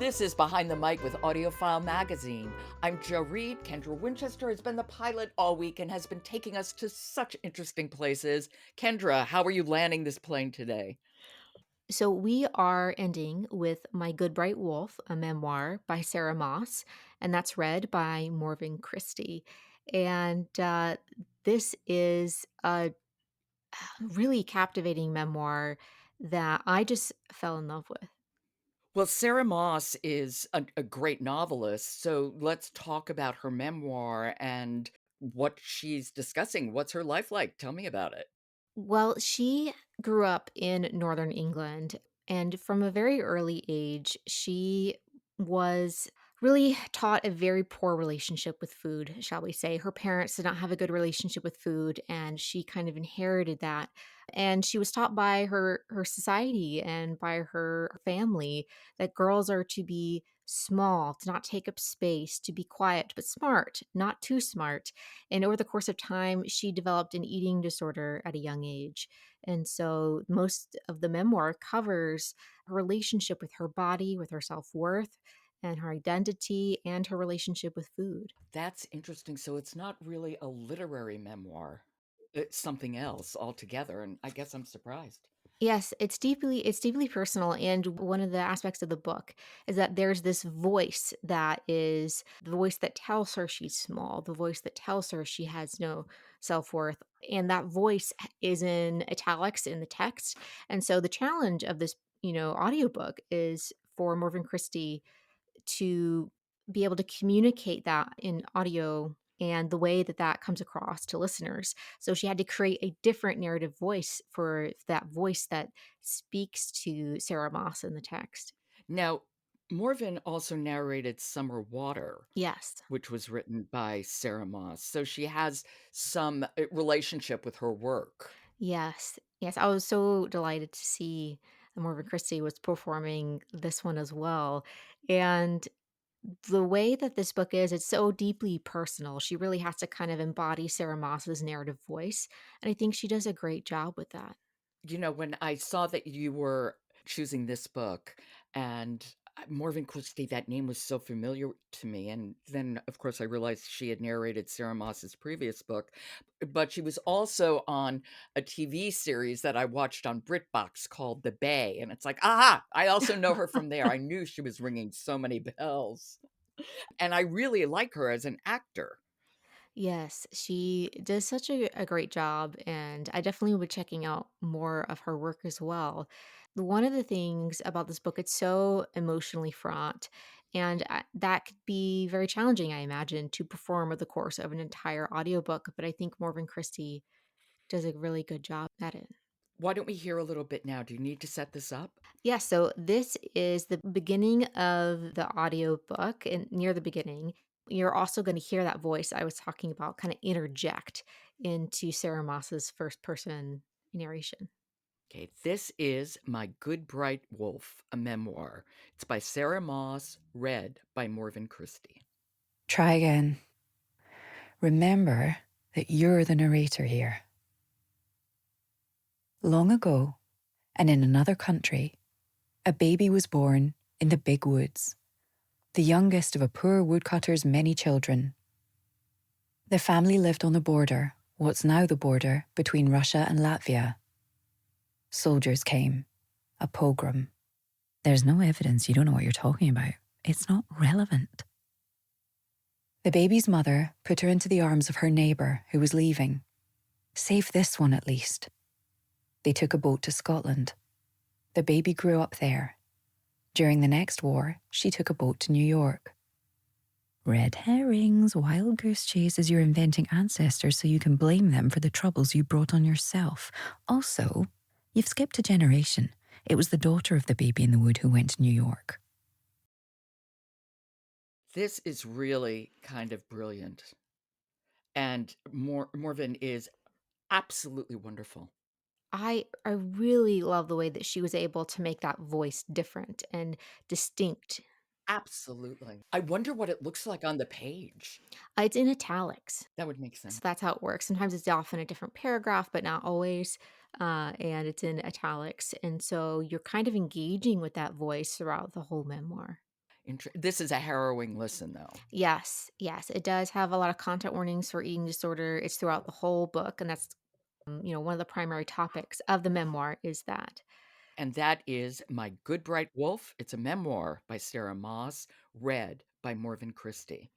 This is Behind the Mic with AudioFile magazine. I'm Joe Reed. Kendra Winchester has been the pilot all week and has been taking us to such interesting places. Kendra, how are you landing this plane today? So we are ending with My Good Bright Wolf, a memoir by Sarah Moss, and that's read by Morven Christie. And this is a really captivating memoir that I just fell in love with. Well, Sarah Moss is a great novelist, so let's talk about her memoir and what she's discussing. What's her life like? Tell me about it. Well, she grew up in Northern England, and from a very early age, she was really taught a very poor relationship with food, shall we say. Her parents did not have a good relationship with food, and she kind of inherited that. And she was taught by her society and by her family that girls are to be small, to not take up space, to be quiet but smart, not too smart. And over the course of time, she developed an eating disorder at a young age. And so most of the memoir covers her relationship with her body, with her self worth, and her identity, and her relationship with food. That's interesting. So it's not really a literary memoir. It's something else altogether, and I guess I'm surprised. Yes, it's deeply personal, and one of the aspects of the book is that there's this voice that is the voice that tells her she's small, the voice that tells her she has no self-worth, and that voice is in italics in the text. And so the challenge of this, audiobook is for Morven Christie to be able to communicate that in audio and the way that that comes across to listeners. So she had to create a different narrative voice for that voice that speaks to Sarah Moss in the text. Now, Morven also narrated Summer Water, Yes. which was written by Sarah Moss, so she has some, relationship with her work. Yes. Yes. I was so delighted to see Morgan Christie was performing this one as well. And the way that this book is, it's so deeply personal. She really has to kind of embody Sarah Moss's narrative voice. And I think she does a great job with that. When I saw that you were choosing this book and Morven Christie, that name was so familiar to me, and then, of course, I realized she had narrated Sarah Moss's previous book, but she was also on a TV series that I watched on BritBox called The Bay, and it's like, "Aha! I also know her from there." I knew she was ringing so many bells, and I really like her as an actor. Yes, she does such a great job, and I definitely will be checking out more of her work as well. One of the things about this book, it's so emotionally fraught, and that could be very challenging, I imagine, to perform over the course of an entire audiobook. But I think Morven Christie does a really good job at it. Why don't we hear a little bit now? Do you need to set this up? Yeah, so this is the beginning of the audiobook, and near the beginning, you're also going to hear that voice I was talking about kind of interject into Sarah Moss's first person narration. Okay, this is My Good Bright Wolf, a memoir. It's by Sarah Moss, read by Morven Christie. Try again. Remember that you're the narrator here. Long ago, and in another country, a baby was born in the big woods, the youngest of a poor woodcutter's many children. The family lived on the border, what's now the border between Russia and Latvia. Soldiers came, a pogrom. There's no evidence you don't know what you're talking about. It's not relevant. The baby's mother put her into the arms of her neighbour who was leaving. Save this one at least. They took a boat to Scotland. The baby grew up there. During the next war, she took a boat to New York. Red herrings, wild goose chases, you're inventing ancestors so you can blame them for the troubles you brought on yourself. Also, you've skipped a generation. It was the daughter of the baby in the wood who went to New York. This is really kind of brilliant. And Morven is absolutely wonderful. I really love the way that she was able to make that voice different and distinct. Absolutely. I wonder what it looks like on the page. It's in italics. That would make So sense. that's how it works. Sometimes it's often a different paragraph, but not always. And it's in italics. And so you're kind of engaging with that voice throughout the whole memoir. This is a harrowing listen, though. Yes, yes, it does have a lot of content warnings for eating disorder. It's throughout the whole book, and that's, one of the primary topics of the memoir is that. And that is My Good Bright Wolf. It's a memoir by Sarah Moss, read by Morven Christie.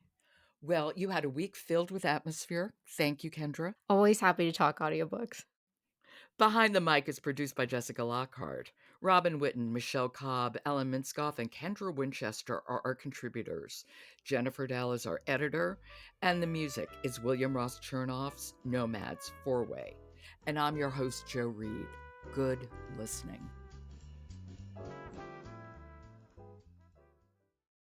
Well, you had a week filled with atmosphere. Thank you, Kendra. Always happy to talk audiobooks. Behind the Mic is produced by Jessica Lockhart. Robin Whitten, Michelle Cobb, Ellen Minskoff, and Kendra Winchester are our contributors. Jennifer Dell is our editor, and the music is William Ross Chernoff's Nomads Four Way. And I'm your host, Joe Reed. Good listening.